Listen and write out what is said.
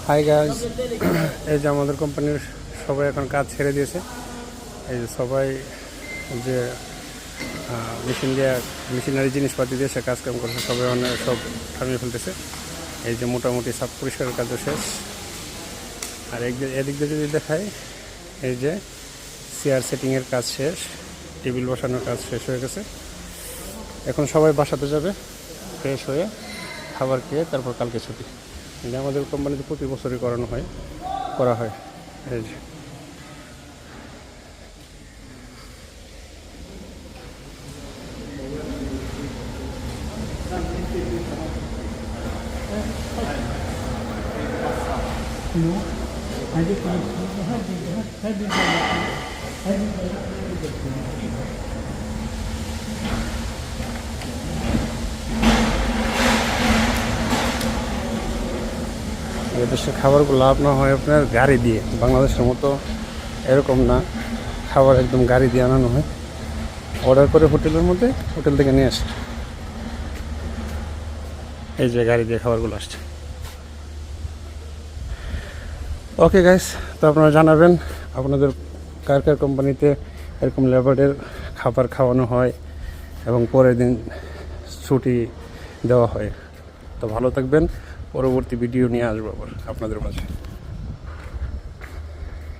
Hi guys, এই যে আমাদের কোম্পানির সবাই এখন কাজ ছেড়ে দিয়েছে। এই যে সবাই যে মেশিনারি জিনিসপাতি দিয়ে সে কাজকাম করছে, সবাই অনেক সব থামিয়ে ফেলতেছে। এই যে মোটামুটি সব পরিষ্কারের কাজও শেষ। আর এদিক দিয়ে যদি দেখায়, এই যে চেয়ার সেটিংয়ের কাজ শেষ, টেবিল বসানোর কাজ শেষ হয়ে গেছে। এখন সবাই বাসাতে যাবে ফ্রেশ হয়ে, খাবার খেয়ে তারপর কালকে ছুটি। কিন্তু আমাদের কোম্পানিতে প্রতি বছরই করা হয়। এই যে দেশের খাবারগুলো আপনার হয় আপনার গাড়ি দিয়ে, বাংলাদেশের মতো এরকম না। খাবার একদম গাড়ি দিয়ে আনানো হয়, অর্ডার করে হোটেল থেকে নিয়ে আসে। এই যে গাড়ি দিয়ে খাবারগুলো আসছে। ওকে গাইস, তো আপনারা জানাবেন আপনাদের কার কার কোম্পানিতে এরকম লেবারের খাবার খাওয়ানো হয় এবং পরের দিন ছুটি দেওয়া হয়। তো ভালো থাকবেন, পরবর্তী ভিডিও নিয়ে আসবো আবার আপনাদের মাঝে।